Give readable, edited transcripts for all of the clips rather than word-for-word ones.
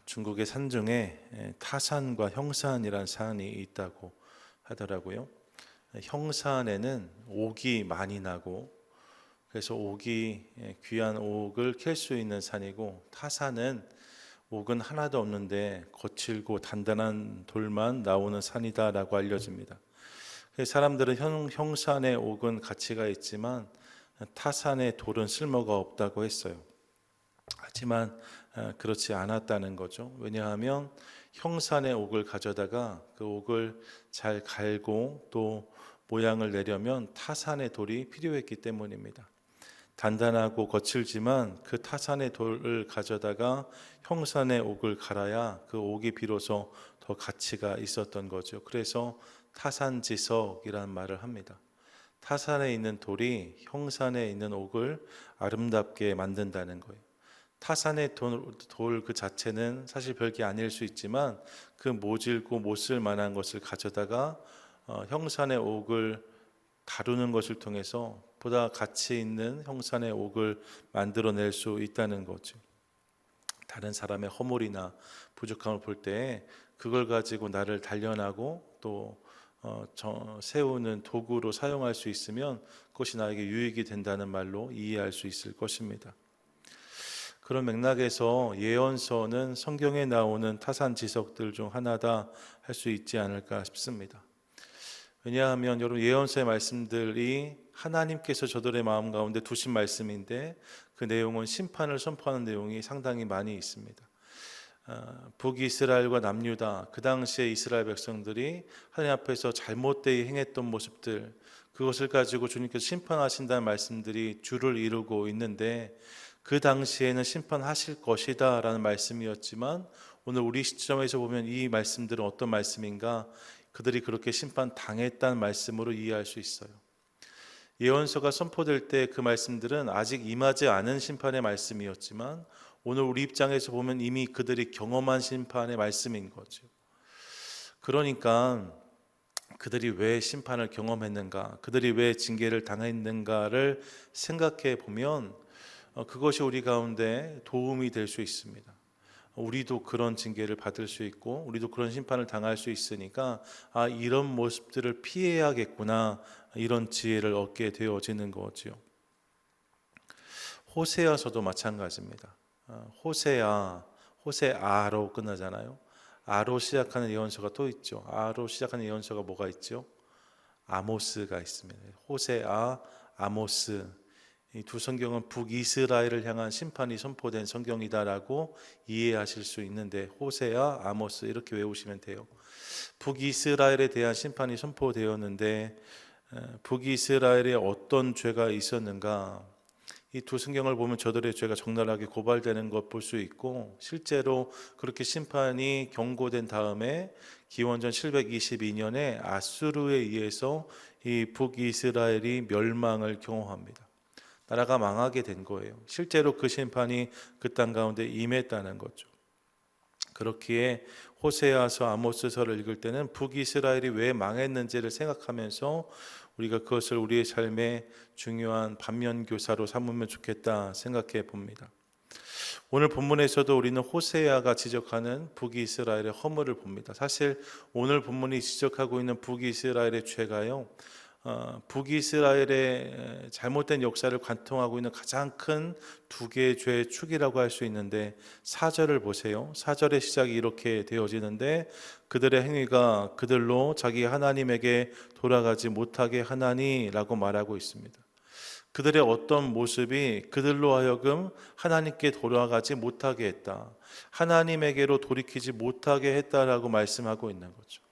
중국의 산 중에 타산과 형산이라는 산이 있다고 하더라고요. 형산에는 옥이 많이 나고 그래서 귀한 옥을 캘 수 있는 산이고, 타산은 옥은 하나도 없는데 거칠고 단단한 돌만 나오는 산이다라고 알려집니다. 그래서 사람들은 형산의 옥은 가치가 있지만 타산의 돌은 쓸모가 없다고 했어요. 하지만 그렇지 않았다는 거죠. 왜냐하면 형산의 옥을 가져다가 그 옥을 잘 갈고 또 모양을 내려면 타산의 돌이 필요했기 때문입니다. 단단하고 거칠지만 그 타산의 돌을 가져다가 형산의 옥을 갈아야 그 옥이 비로소 더 가치가 있었던 거죠. 그래서 타산지석이라는 말을 합니다. 타산에 있는 돌이 형산에 있는 옥을 아름답게 만든다는 거예요. 타산의 돌 그 자체는 사실 별게 아닐 수 있지만 그 모질고 못 쓸 만한 것을 가져다가 형산의 옥을 다루는 것을 통해서 보다 가치 있는 형산의 옥을 만들어낼 수 있다는 거죠. 다른 사람의 허물이나 부족함을 볼 때 그걸 가지고 나를 단련하고 또 세우는 도구로 사용할 수 있으면 그것이 나에게 유익이 된다는 말로 이해할 수 있을 것입니다. 그런 맥락에서 예언서는 성경에 나오는 타산지석들 중 하나다 할 수 있지 않을까 싶습니다. 왜냐하면 여러분, 예언서의 말씀들이 하나님께서 저들의 마음 가운데 두신 말씀인데 그 내용은 심판을 선포하는 내용이 상당히 많이 있습니다. 북이스라엘과 남유다, 그 당시에 이스라엘 백성들이 하나님 앞에서 잘못되이 행했던 모습들, 그것을 가지고 주님께서 심판하신다는 말씀들이 주를 이루고 있는데, 그 당시에는 심판하실 것이다 라는 말씀이었지만 오늘 우리 시점에서 보면 이 말씀들은 어떤 말씀인가? 그들이 그렇게 심판당했다는 말씀으로 이해할 수 있어요. 예언서가 선포될 때 그 말씀들은 아직 임하지 않은 심판의 말씀이었지만 오늘 우리 입장에서 보면 이미 그들이 경험한 심판의 말씀인 거죠. 그러니까 그들이 왜 심판을 경험했는가, 그들이 왜 징계를 당했는가를 생각해 보면 그것이 우리 가운데 도움이 될 수 있습니다. 우리도 그런 징계를 받을 수 있고 우리도 그런 심판을 당할 수 있으니까 이런 모습들을 피해야겠구나, 이런 지혜를 얻게 되어지는 거죠. 호세아서도 마찬가지입니다. 호세아로 끝나잖아요. 아로 시작하는 예언서가 또 있죠. 아로 시작하는 예언서가 뭐가 있죠? 아모스가 있습니다. 호세아, 아모스. 이 두 성경은 북이스라엘을 향한 심판이 선포된 성경이다라고 이해하실 수 있는데, 호세아, 아모스 이렇게 외우시면 돼요. 북이스라엘에 대한 심판이 선포되었는데 북이스라엘에 어떤 죄가 있었는가? 이 두 성경을 보면 저들의 죄가 적나라하게 고발되는 것 볼 수 있고, 실제로 그렇게 심판이 경고된 다음에 기원전 722년에 아수르에 의해서 이 북이스라엘이 멸망을 경험합니다. 나라가 망하게 된 거예요. 실제로 그 심판이 그 땅 가운데 임했다는 거죠. 그렇기에 호세아서, 아모스서를 읽을 때는 북이스라엘이 왜 망했는지를 생각하면서 우리가 그것을 우리의 삶의 중요한 반면교사로 삼으면 좋겠다 생각해 봅니다. 오늘 본문에서도 우리는 호세아가 지적하는 북이스라엘의 허물을 봅니다. 사실 오늘 본문이 지적하고 있는 북이스라엘의 죄가요, 북이스라엘의 잘못된 역사를 관통하고 있는 가장 큰 두 개의 죄의 축이라고 할 수 있는데, 4절을 보세요. 4절의 시작이 이렇게 되어지는데 그들의 행위가 그들로 자기 하나님에게 돌아가지 못하게 하나니라고 말하고 있습니다. 그들의 어떤 모습이 그들로 하여금 하나님께 돌아가지 못하게 했다, 하나님에게로 돌이키지 못하게 했다라고 말씀하고 있는 거죠.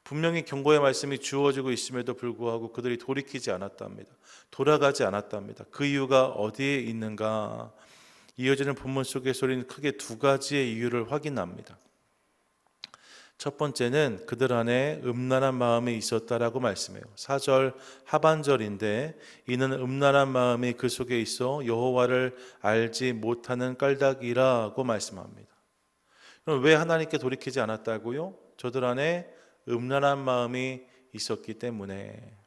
분명히 경고의 말씀이 주어지고 있음에도 불구하고 그들이 돌이키지 않았답니다. 돌아가지 않았답니다. 그 이유가 어디에 있는가? 이어지는 본문 속에서 우리는 크게 두 가지의 이유를 확인합니다. 첫 번째는 그들 안에 음란한 마음이 있었다라고 말씀해요. 4절 하반절인데, 이는 음란한 마음이 그 속에 있어 여호와를 알지 못하는 깔다기라고 말씀합니다. 그럼 왜 하나님께 돌이키지 않았다고요? 저들 안에 음란한 마음이 있었기 때문에.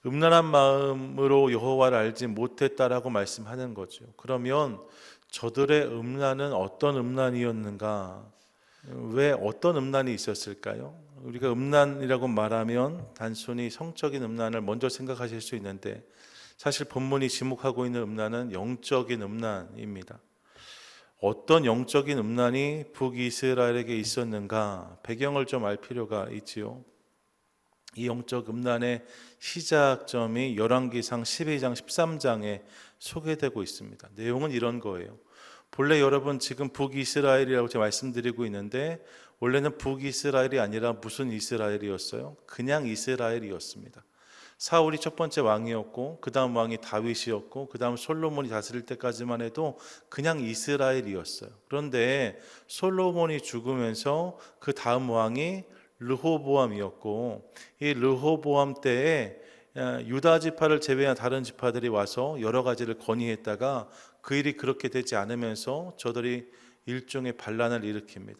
음란한 마음으로 여호와를 알지 못했다라고 말씀하는 거죠. 그러면 저들의 음란은 어떤 음란이었는가? 왜 어떤 음란이 있었을까요? 우리가 음란이라고 말하면 단순히 성적인 음란을 먼저 생각하실 수 있는데 사실 본문이 지목하고 있는 음란은 영적인 음란입니다. 어떤 영적인 음란이 북이스라엘에게 있었는가? 배경을 좀 알 필요가 있지요. 이 영적 음란의 시작점이 열왕기상 12장 13장에 소개되고 있습니다. 내용은 이런 거예요. 본래 여러분 지금 북이스라엘이라고 제가 말씀드리고 있는데 원래는 북이스라엘이 아니라 무슨 이스라엘이었어요? 그냥 이스라엘이었습니다. 사울이 첫 번째 왕이었고 그 다음 왕이 다윗이었고 그 다음 솔로몬이 다스릴 때까지만 해도 그냥 이스라엘이었어요. 그런데 솔로몬이 죽으면서 그 다음 왕이 르호보암이었고 이 르호보암 때에 유다 지파를 제외한 다른 지파들이 와서 여러 가지를 건의했다가 그 일이 그렇게 되지 않으면서 저들이 일종의 반란을 일으킵니다.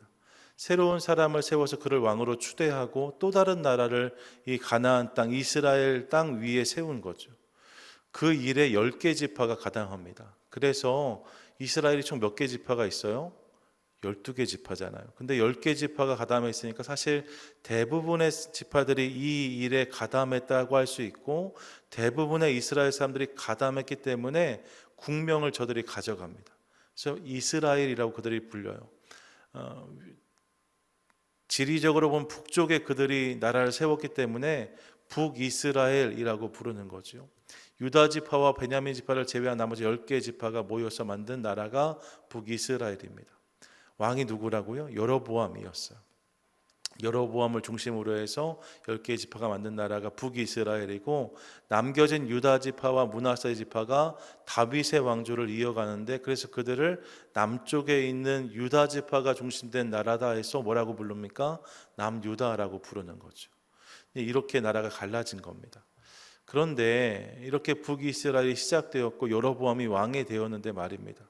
새로운 사람을 세워서 그를 왕으로 추대하고 또 다른 나라를 이 가나안 땅 이스라엘 땅 위에 세운 거죠. 그 일에 10개 지파가 가담합니다. 그래서 이스라엘이 총 몇 개 지파가 있어요? 12개 지파잖아요. 근데 10개 지파가 가담했으니까 사실 대부분의 지파들이 이 일에 가담했다고 할 수 있고 대부분의 이스라엘 사람들이 가담했기 때문에 국명을 저들이 가져갑니다. 그래서 이스라엘이라고 그들이 불려요. 지리적으로 보면 북쪽에 그들이 나라를 세웠기 때문에 북이스라엘이라고 부르는 거죠. 유다 지파와 베냐민 지파를 제외한 나머지 10개 지파가 모여서 만든 나라가 북이스라엘입니다. 왕이 누구라고요? 여로보암이었어요. 여로보암을 중심으로 해서 10개의 지파가 만든 나라가 북이스라엘이고 남겨진 유다 지파와 므낫세 지파가 다윗의 왕조를 이어가는데 그래서 그들을 남쪽에 있는 유다 지파가 중심된 나라다 해서 뭐라고 부릅니까? 남유다라고 부르는 거죠. 이렇게 나라가 갈라진 겁니다. 그런데 이렇게 북이스라엘이 시작되었고 여로보암이 왕이 되었는데 말입니다.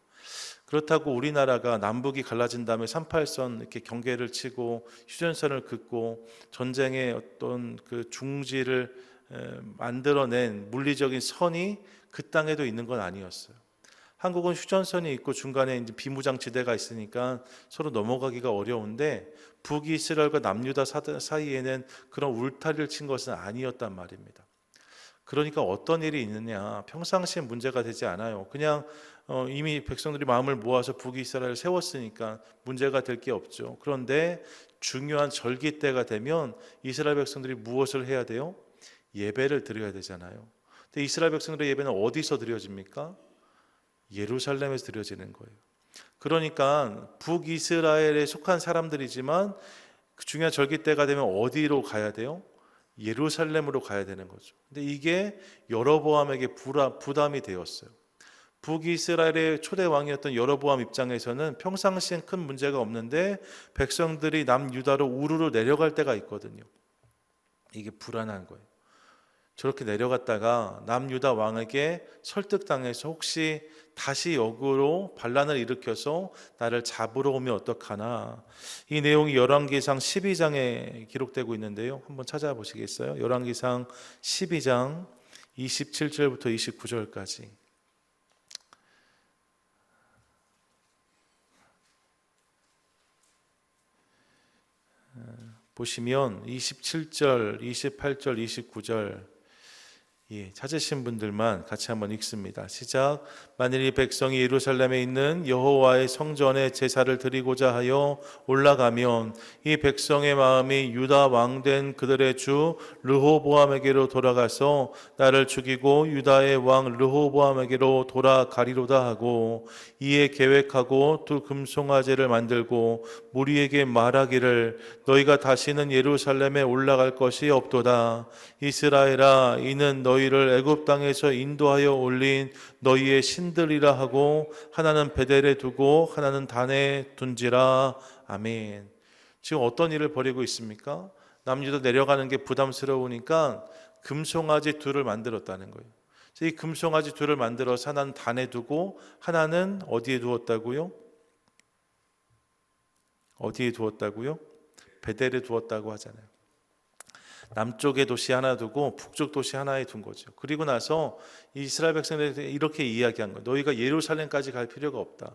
그렇다고 우리나라가 남북이 갈라진 다음에 38선 이렇게 경계를 치고 휴전선을 긋고 전쟁의 어떤 그 중지를 만들어낸 물리적인 선이 그 땅에도 있는 건 아니었어요. 한국은 휴전선이 있고 중간에 이제 비무장지대가 있으니까 서로 넘어가기가 어려운데 북이스라엘과 남유다 사이에는 그런 울타리를 친 것은 아니었단 말입니다. 그러니까 어떤 일이 있느냐, 평상시에 문제가 되지 않아요. 그냥 이미 백성들이 마음을 모아서 북이스라엘을 세웠으니까 문제가 될 게 없죠. 그런데 중요한 절기 때가 되면 이스라엘 백성들이 무엇을 해야 돼요? 예배를 드려야 되잖아요. 근데 이스라엘 백성들의 예배는 어디서 드려집니까? 예루살렘에서 드려지는 거예요. 그러니까 북이스라엘에 속한 사람들이지만 그 중요한 절기 때가 되면 어디로 가야 돼요? 예루살렘으로 가야 되는 거죠. 근데 이게 여로보암에게 부담이 되었어요. 북이스라엘의 초대 왕이었던 여로보암 입장에서는 평상시엔 큰 문제가 없는데 백성들이 남유다로 우르르 내려갈 때가 있거든요. 이게 불안한 거예요. 저렇게 내려갔다가 남유다 왕에게 설득당해서 혹시 다시 역으로 반란을 일으켜서 나를 잡으러 오면 어떡하나. 이 내용이 열왕기상 12장에 기록되고 있는데요. 한번 찾아보시겠어요? 열왕기상 12장 27절부터 29절까지. 보시면 27절, 28절, 29절 찾으신 분들만 같이 한번 읽습니다. 시작. 만일 이 백성이 예루살렘에 있는 여호와의 성전에 제사를 드리고자 하여 올라가면 이 백성의 마음이 유다 왕된 그들의 주 르호보암에게로 돌아가서 나를 죽이고 유다의 왕 르호보암에게로 돌아가리로다 하고 이에 계획하고 두 금송아지를 만들고 무리에게 말하기를 너희가 다시는 예루살렘에 올라갈 것이 없도다. 이스라엘아 이는 너희를 애굽 땅에서 인도하여 올린 너희의 신들이라 하고 하나는 베델에 두고 하나는 단에 둔지라. 아멘. 지금 어떤 일을 벌이고 있습니까? 남유다 내려가는 게 부담스러우니까 금송아지 둘을 만들었다는 거예요. 이 금송아지 둘을 만들어서 하나는 단에 두고 하나는 어디에 두었다고요? 어디에 두었다고요? 베델에 두었다고 하잖아요. 남쪽에 도시 하나 두고 북쪽 도시 하나에 둔 거죠. 그리고 나서 이스라엘 백성들에게 이렇게 이야기한 거예요. 너희가 예루살렘까지 갈 필요가 없다.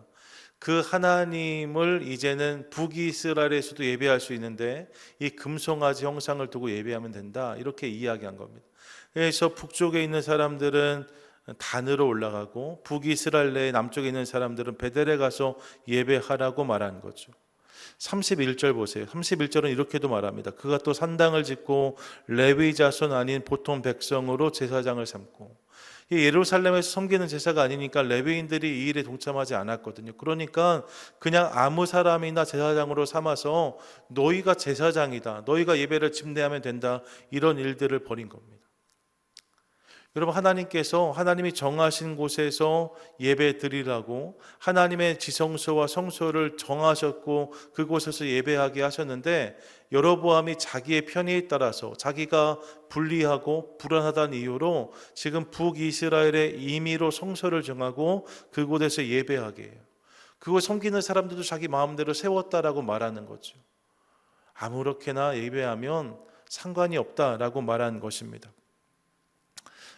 그 하나님을 이제는 북이스라엘에서도 예배할 수 있는데 이 금송아지 형상을 두고 예배하면 된다. 이렇게 이야기한 겁니다. 그래서 북쪽에 있는 사람들은 단으로 올라가고 북이스라엘 내 남쪽에 있는 사람들은 베델에 가서 예배하라고 말한 거죠. 31절 보세요. 31절은 이렇게도 말합니다. 그가 또 산당을 짓고 레위 자손 아닌 보통 백성으로 제사장을 삼고, 예루살렘에서 섬기는 제사가 아니니까 레위인들이 이 일에 동참하지 않았거든요. 그러니까 그냥 아무 사람이나 제사장으로 삼아서 너희가 제사장이다, 너희가 예배를 집례하면 된다, 이런 일들을 벌인 겁니다. 여러분, 하나님께서 하나님이 정하신 곳에서 예배 드리라고 하나님의 지성소와 성소를 정하셨고 그곳에서 예배하게 하셨는데, 여로보암이 자기의 편의에 따라서 자기가 불리하고 불안하다는 이유로 지금 북이스라엘의 임의로 성소를 정하고 그곳에서 예배하게 해요. 그곳 섬기는 사람들도 자기 마음대로 세웠다라고 말하는 거죠. 아무렇게나 예배하면 상관이 없다라고 말한 것입니다.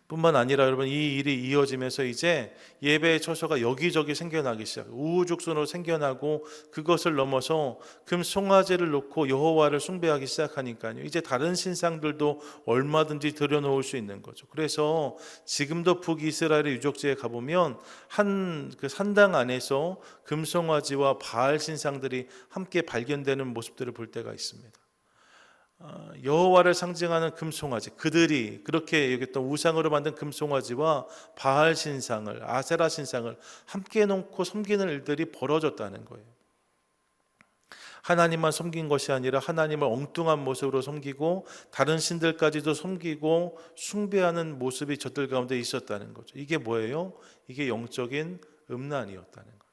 뿐만 아니라 여러분, 이 일이 이어지면서 이제 예배의 처소가 여기저기 생겨나기 시작해요. 우후죽순으로 생겨나고 그것을 넘어서 금송아지를 놓고 여호와를 숭배하기 시작하니까요, 이제 다른 신상들도 얼마든지 들여놓을 수 있는 거죠. 그래서 지금도 북이스라엘의 유적지에 가보면 한 그 산당 안에서 금송아지와 바알 신상들이 함께 발견되는 모습들을 볼 때가 있습니다. 여호와를 상징하는 금송아지, 그들이 그렇게 여겼던 우상으로 만든 금송아지와 바알 신상을, 아세라 신상을 함께 놓고 섬기는 일들이 벌어졌다는 거예요. 하나님만 섬긴 것이 아니라 하나님을 엉뚱한 모습으로 섬기고 다른 신들까지도 섬기고 숭배하는 모습이 저들 가운데 있었다는 거죠. 이게 뭐예요? 이게 영적인 음란이었다는 거예요.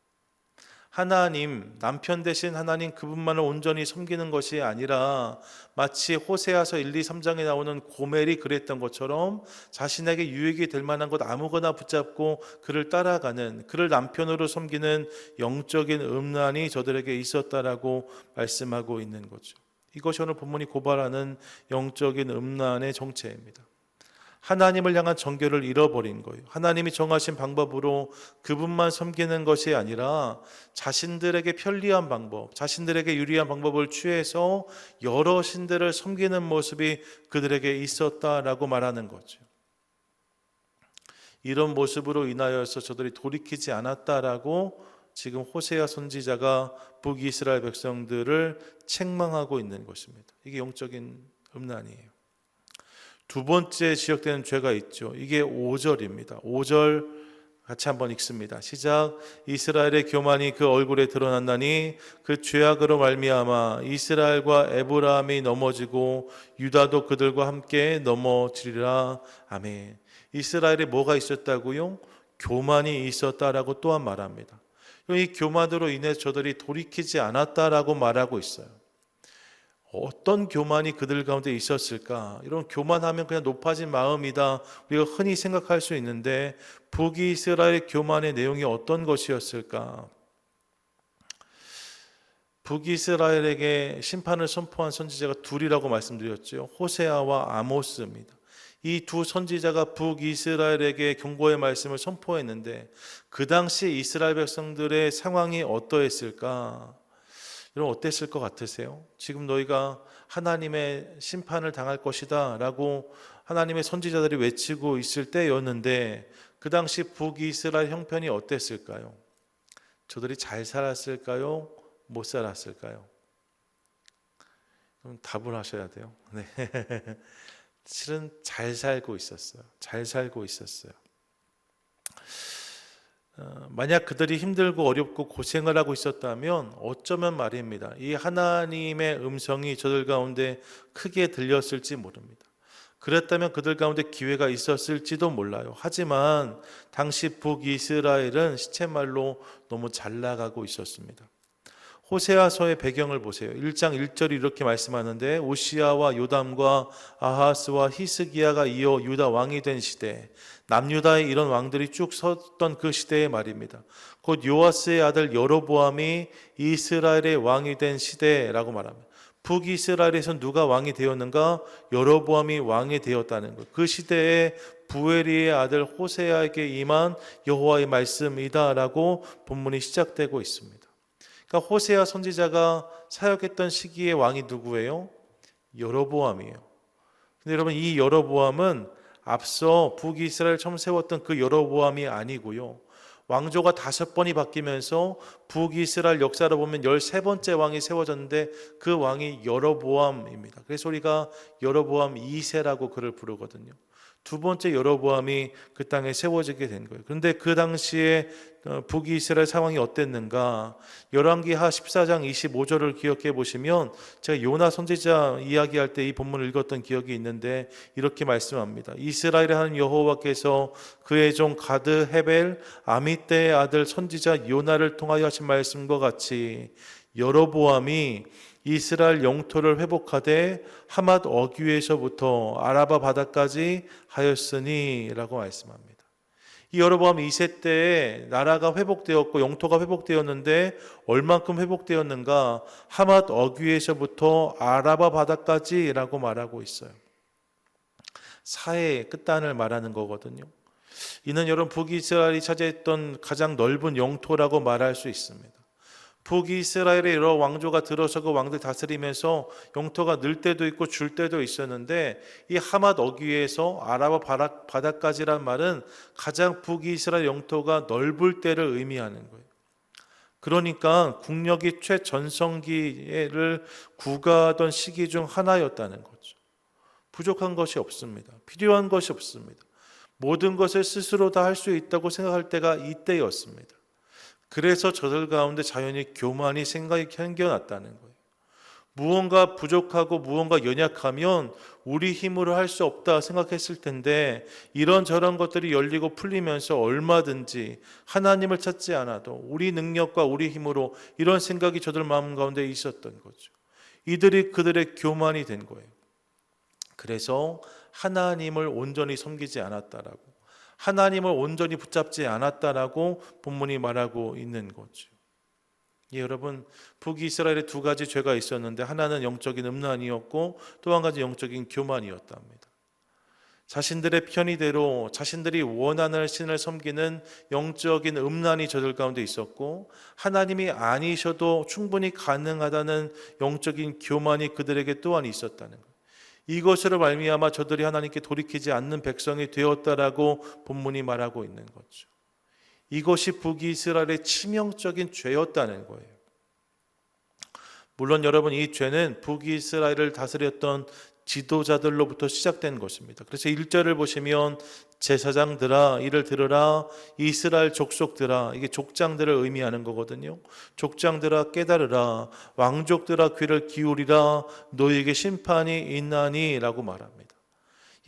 하나님, 남편 대신 하나님 그분만을 온전히 섬기는 것이 아니라 마치 호세아서 1, 2, 3장에 나오는 고멜이 그랬던 것처럼 자신에게 유익이 될 만한 것 아무거나 붙잡고 그를 따라가는, 그를 남편으로 섬기는 영적인 음란이 저들에게 있었다라고 말씀하고 있는 거죠. 이것이 오늘 본문이 고발하는 영적인 음란의 정체입니다. 하나님을 향한 정결을 잃어버린 거예요. 하나님이 정하신 방법으로 그분만 섬기는 것이 아니라 자신들에게 편리한 방법, 자신들에게 유리한 방법을 취해서 여러 신들을 섬기는 모습이 그들에게 있었다라고 말하는 거죠. 이런 모습으로 인하여서 저들이 돌이키지 않았다라고 지금 호세아 선지자가 북이스라엘 백성들을 책망하고 있는 것입니다. 이게 영적인 음란이에요. 두 번째 지적되는 죄가 있죠. 이게 5절입니다. 5절 같이 한번 읽습니다. 시작. 이스라엘의 교만이 그 얼굴에 드러났나니 그 죄악으로 말미암아 이스라엘과 에브라임이 넘어지고 유다도 그들과 함께 넘어지리라. 아멘. 이스라엘에 뭐가 있었다고요? 교만이 있었다라고 또한 말합니다. 이 교만으로 인해 저들이 돌이키지 않았다라고 말하고 있어요. 어떤 교만이 그들 가운데 있었을까? 이런 교만하면 그냥 높아진 마음이다, 우리가 흔히 생각할 수 있는데 북이스라엘 교만의 내용이 어떤 것이었을까? 북이스라엘에게 심판을 선포한 선지자가 둘이라고 말씀드렸죠. 호세아와 아모스입니다. 이 두 선지자가 북이스라엘에게 경고의 말씀을 선포했는데 그 당시 이스라엘 백성들의 상황이 어떠했을까? 여러분, 어땠을 것 같으세요? 지금 너희가 하나님의 심판을 당할 것이다 라고 하나님의 선지자들이 외치고 있을 때였는데 그 당시 북이스라엘 형편이 어땠을까요? 저들이 잘 살았을까요? 못 살았을까요? 그럼 답을 하셔야 돼요. 네. 실은 잘 살고 있었어요. 잘 살고 있었어요. 만약 그들이 힘들고 어렵고 고생을 하고 있었다면 어쩌면 말입니다, 이 하나님의 음성이 저들 가운데 크게 들렸을지 모릅니다. 그랬다면 그들 가운데 기회가 있었을지도 몰라요. 하지만 당시 북이스라엘은 시쳇말로 너무 잘 나가고 있었습니다. 호세아서의 배경을 보세요. 1장 1절이 이렇게 말씀하는데 오시아와 요담과 아하스와 히스기야가 이어 유다 왕이 된 시대, 남유다에 이런 왕들이 쭉 섰던 그 시대의 말입니다. 곧 요아스의 아들 여로보암이 이스라엘의 왕이 된 시대라고 말합니다. 북이스라엘에서 누가 왕이 되었는가? 여로보암이 왕이 되었다는 것. 그 시대에 부엘리의 아들 호세아에게 임한 여호와의 말씀이다라고 본문이 시작되고 있습니다. 그러니까 호세아 선지자가 사역했던 시기의 왕이 누구예요? 여로보암이에요. 근데 여러분, 이 여로보암은 앞서 북이스라엘 처음 세웠던 그 여로보암이 아니고요. 왕조가 5번이 바뀌면서 북이스라엘 역사로 보면 13번째 왕이 세워졌는데 그 왕이 여로보암입니다. 그래서 우리가 여로보암 2세라고 그를 부르거든요. 두 번째 여로보암이 그 땅에 세워지게 된 거예요. 그런데 그 당시에 북이스라엘 상황이 어땠는가? 열왕기하 14장 25절을 기억해 보시면, 제가 요나 선지자 이야기할 때 이 본문을 읽었던 기억이 있는데 이렇게 말씀합니다. 이스라엘의 하나님 여호와께서 그의 종 가드 헤벨 아미떼의 아들 선지자 요나를 통하여 하신 말씀과 같이 여로보암이 이스라엘 영토를 회복하되 하맛 어귀에서부터 아라바 바다까지 하였으니 라고 말씀합니다. 이 여로보암 2세 때에 나라가 회복되었고 영토가 회복되었는데 얼만큼 회복되었는가? 하맛 어귀에서부터 아라바 바다까지 라고 말하고 있어요. 사해의 끝단을 말하는 거거든요. 이는 여러분 북이스라엘이 차지했던 가장 넓은 영토라고 말할 수 있습니다. 북이스라엘의 여러 왕조가 들어서 그 왕들 다스리면서 영토가 늘 때도 있고 줄 때도 있었는데, 이 하맛 어귀에서 아라바 바다까지란 말은 가장 북이스라엘 영토가 넓을 때를 의미하는 거예요. 그러니까 국력이 최전성기를 구가하던 시기 중 하나였다는 거죠. 부족한 것이 없습니다. 필요한 것이 없습니다. 모든 것을 스스로 다 할 수 있다고 생각할 때가 이때였습니다. 그래서 저들 가운데 자연히 교만이 생각이 생겨났다는 거예요. 무언가 부족하고 무언가 연약하면 우리 힘으로 할 수 없다 생각했을 텐데, 이런저런 것들이 열리고 풀리면서 얼마든지 하나님을 찾지 않아도 우리 능력과 우리 힘으로, 이런 생각이 저들 마음 가운데 있었던 거죠. 이들이 그들의 교만이 된 거예요. 그래서 하나님을 온전히 섬기지 않았다라고, 하나님을 온전히 붙잡지 않았다라고 본문이 말하고 있는 거죠. 예, 여러분, 북이스라엘에 두 가지 죄가 있었는데, 하나는 영적인 음란이었고 또 한 가지 영적인 교만이었답니다. 자신들의 편의대로 자신들이 원하는 신을 섬기는 영적인 음란이 저들 가운데 있었고, 하나님이 아니셔도 충분히 가능하다는 영적인 교만이 그들에게 또한 있었다는 거예요. 이것으로 말미암아 저들이 하나님께 돌이키지 않는 백성이 되었다라고 본문이 말하고 있는 거죠. 이것이 북이스라엘의 치명적인 죄였다는 거예요. 물론 여러분, 이 죄는 북이스라엘을 다스렸던 지도자들로부터 시작된 것입니다. 그래서 1절을 보시면 제사장들아 이를 들으라, 이스라엘 족속들아, 이게 족장들을 의미하는 거거든요. 족장들아 깨달으라, 왕족들아 귀를 기울이라, 너희에게 심판이 있나니 라고 말합니다.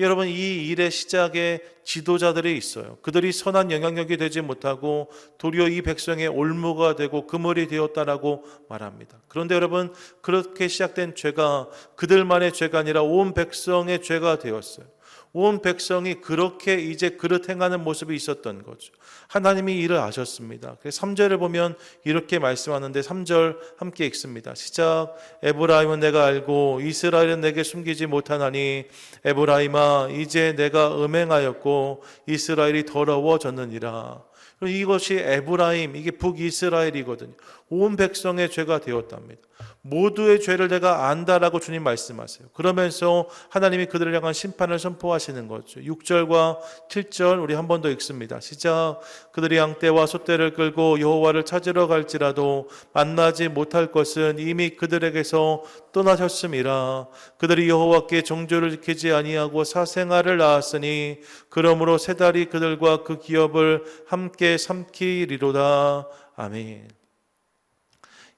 여러분, 이 일의 시작에 지도자들이 있어요. 그들이 선한 영향력이 되지 못하고 도리어 이 백성의 올무가 되고 그물이 되었다라고 말합니다. 그런데 여러분, 그렇게 시작된 죄가 그들만의 죄가 아니라 온 백성의 죄가 되었어요. 온 백성이 그렇게 이제 그릇 행하는 모습이 있었던 거죠. 하나님이 이를 아셨습니다. 그래서 3절을 보면 이렇게 말씀하는데, 3절 함께 읽습니다. 시작. 에브라임은 내가 알고 이스라엘은 내게 숨기지 못하나니 에브라임아 이제 내가 음행하였고 이스라엘이 더러워졌느니라. 이것이 에브라임, 이게 북이스라엘이거든요. 온 백성의 죄가 되었답니다. 모두의 죄를 내가 안다라고 주님 말씀하세요. 그러면서 하나님이 그들을 향한 심판을 선포하시는 거죠. 6절과 7절 우리 한 번 더 읽습니다. 시작. 그들이 양떼와 소떼를 끌고 여호와를 찾으러 갈지라도 만나지 못할 것은 이미 그들에게서 떠나셨음이라. 그들이 여호와께 정죄를 지키지 아니하고 사생아를 낳았으니 그러므로 세 달이 그들과 그 기업을 함께 삼키리로다. 아멘.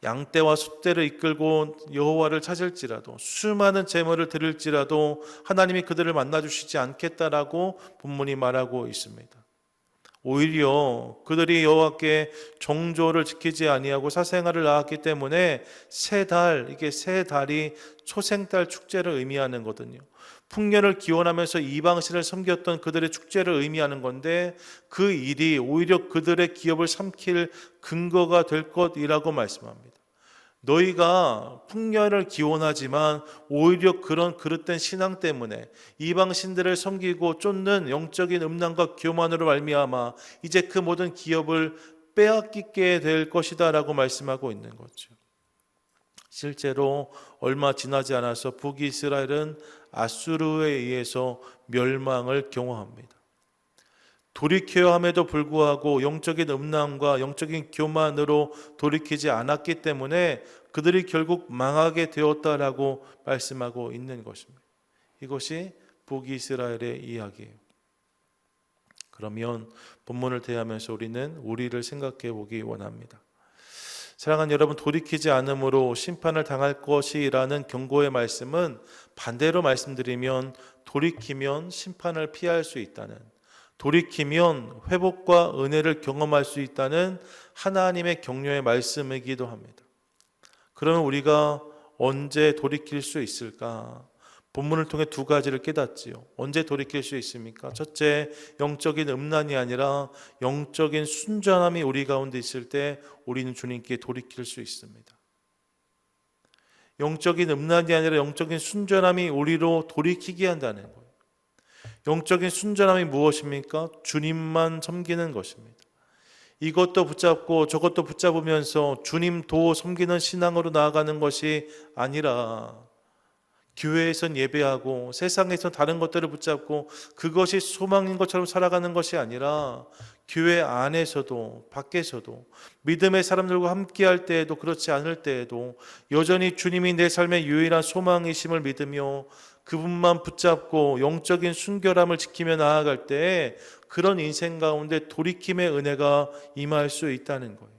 양떼와 숫떼를 이끌고 여호와를 찾을지라도, 수많은 제물을 드릴지라도 하나님이 그들을 만나주시지 않겠다라고 본문이 말하고 있습니다. 오히려 그들이 여호와께 정조를 지키지 아니하고 사생아를 낳았기 때문에 이게 세 달이 초생달 축제를 의미하는 거거든요. 풍년을 기원하면서 이방신을 섬겼던 그들의 축제를 의미하는 건데, 그 일이 오히려 그들의 기업을 삼킬 근거가 될 것이라고 말씀합니다. 너희가 풍년을 기원하지만 오히려 그런 그릇된 신앙 때문에 이방 신들을 섬기고 쫓는 영적인 음란과 교만으로 말미암아 이제 그 모든 기업을 빼앗기게 될 것이다 라고 말씀하고 있는 거죠. 실제로 얼마 지나지 않아서 북이스라엘은 아수르에 의해서 멸망을 경험합니다. 돌이켜야 함에도 불구하고 영적인 음란과 영적인 교만으로 돌이키지 않았기 때문에 그들이 결국 망하게 되었다라고 말씀하고 있는 것입니다. 이것이 북이스라엘의 이야기예요. 그러면 본문을 대하면서 우리는 우리를 생각해 보기 원합니다. 사랑하는 여러분, 돌이키지 않음으로 심판을 당할 것이라는 경고의 말씀은 반대로 말씀드리면 돌이키면 심판을 피할 수 있다는, 돌이키면 회복과 은혜를 경험할 수 있다는 하나님의 격려의 말씀이기도 합니다. 그러면 우리가 언제 돌이킬 수 있을까? 본문을 통해 두 가지를 깨닫지요. 언제 돌이킬 수 있습니까? 첫째, 영적인 음란이 아니라 영적인 순전함이 우리 가운데 있을 때 우리는 주님께 돌이킬 수 있습니다. 영적인 음란이 아니라 영적인 순전함이 우리로 돌이키게 한다는 거예요. 영적인 순전함이 무엇입니까? 주님만 섬기는 것입니다. 이것도 붙잡고 저것도 붙잡으면서 주님도 섬기는 신앙으로 나아가는 것이 아니라 교회에선 예배하고 세상에선 다른 것들을 붙잡고 그것이 소망인 것처럼 살아가는 것이 아니라 교회 안에서도 밖에서도 믿음의 사람들과 함께할 때에도 그렇지 않을 때에도 여전히 주님이 내 삶의 유일한 소망이심을 믿으며 그분만 붙잡고 영적인 순결함을 지키며 나아갈 때 그런 인생 가운데 돌이킴의 은혜가 임할 수 있다는 거예요.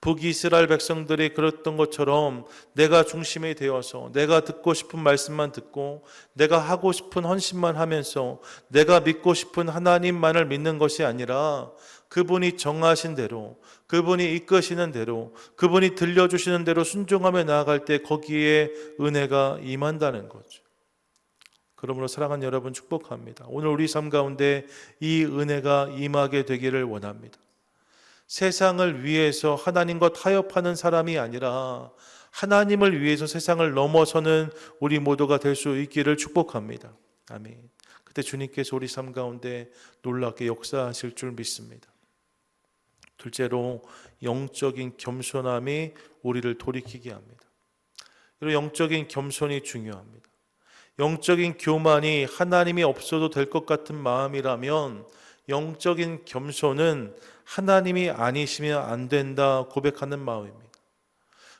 북이스라엘 백성들이 그랬던 것처럼 내가 중심이 되어서 내가 듣고 싶은 말씀만 듣고 내가 하고 싶은 헌신만 하면서 내가 믿고 싶은 하나님만을 믿는 것이 아니라 그분이 정하신 대로, 그분이 이끄시는 대로, 그분이 들려주시는 대로 순종하며 나아갈 때 거기에 은혜가 임한다는 거죠. 그러므로 사랑하는 여러분, 축복합니다. 오늘 우리 삶 가운데 이 은혜가 임하게 되기를 원합니다. 세상을 위해서 하나님과 타협하는 사람이 아니라 하나님을 위해서 세상을 넘어서는 우리 모두가 될 수 있기를 축복합니다. 아멘. 그때 주님께서 우리 삶 가운데 놀랍게 역사하실 줄 믿습니다. 둘째로, 영적인 겸손함이 우리를 돌이키게 합니다. 그리고 영적인 겸손이 중요합니다. 영적인 교만이 하나님이 없어도 될 것 같은 마음이라면 영적인 겸손은 하나님이 아니시면 안 된다 고백하는 마음입니다.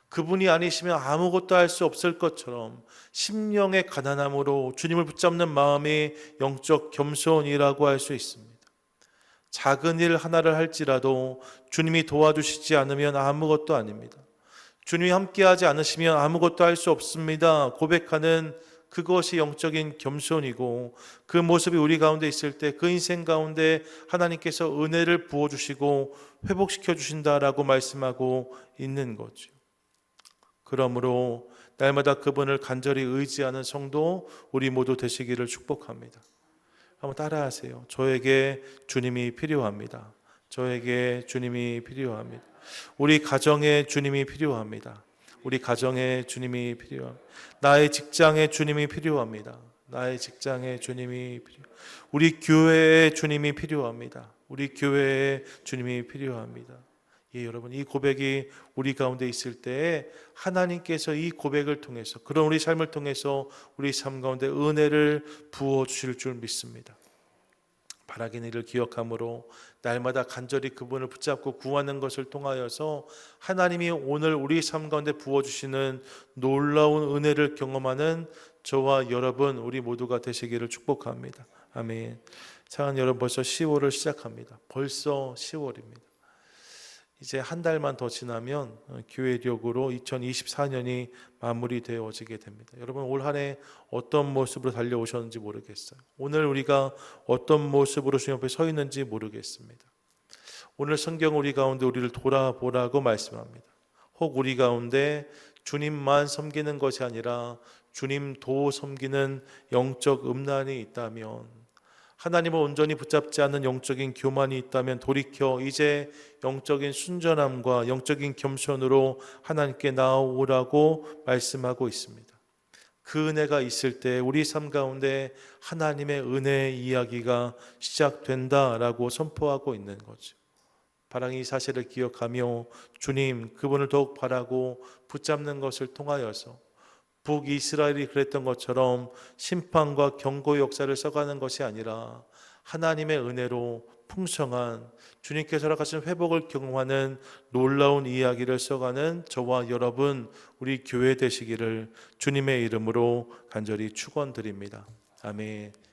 그분이 아니시면 아무것도 할 수 없을 것처럼 심령의 가난함으로 주님을 붙잡는 마음이 영적 겸손이라고 할 수 있습니다. 작은 일 하나를 할지라도 주님이 도와주시지 않으면 아무것도 아닙니다. 주님이 함께하지 않으시면 아무것도 할 수 없습니다 고백하는 그것이 영적인 겸손이고, 그 모습이 우리 가운데 있을 때 그 인생 가운데 하나님께서 은혜를 부어주시고 회복시켜 주신다라고 말씀하고 있는 거죠. 그러므로 날마다 그분을 간절히 의지하는 성도 우리 모두 되시기를 축복합니다. 한번 따라하세요. 저에게 주님이 필요합니다. 저에게 주님이 필요합니다. 우리 가정에 주님이 필요합니다. 우리 가정에 주님이 필요합니다. 나의 직장에 주님이 필요합니다. 나의 직장에 주님이 필요합니다. 우리 교회에 주님이 필요합니다. 우리 교회에 주님이 필요합니다. 예, 여러분, 이 고백이 우리 가운데 있을 때 하나님께서 이 고백을 통해서, 그런 우리 삶을 통해서 우리 삶 가운데 은혜를 부어주실 줄 믿습니다. 바라긴 이를 기억함으로 날마다 간절히 그분을 붙잡고 구하는 것을 통하여서 하나님이 오늘 우리 삶 가운데 부어주시는 놀라운 은혜를 경험하는 저와 여러분 우리 모두가 되시기를 축복합니다. 아멘. 사랑하는 여러분, 벌써 10월을 시작합니다. 벌써 10월입니다. 이제 한 달만 더 지나면 교회력으로 2024년이 마무리되어지게 됩니다. 여러분, 올 한 해 어떤 모습으로 달려오셨는지 모르겠어요. 오늘 우리가 어떤 모습으로 주님 앞에 서 있는지 모르겠습니다. 오늘 성경 우리 가운데 우리를 돌아보라고 말씀합니다. 혹 우리 가운데 주님만 섬기는 것이 아니라 주님도 섬기는 영적 음란이 있다면, 하나님을 온전히 붙잡지 않는 영적인 교만이 있다면 돌이켜 이제 영적인 순전함과 영적인 겸손으로 하나님께 나아오라고 말씀하고 있습니다. 그 은혜가 있을 때 우리 삶 가운데 하나님의 은혜의 이야기가 시작된다라고 선포하고 있는 거죠. 바랑이 이 사실을 기억하며 주님 그분을 더욱 바라고 붙잡는 것을 통하여서 북이스라엘이 그랬던 것처럼 심판과 경고의 역사를 써가는 것이 아니라 하나님의 은혜로 풍성한 주님께서 허락하신 회복을 경험하는 놀라운 이야기를 써가는 저와 여러분 우리 교회 되시기를 주님의 이름으로 간절히 축원드립니다. 아멘.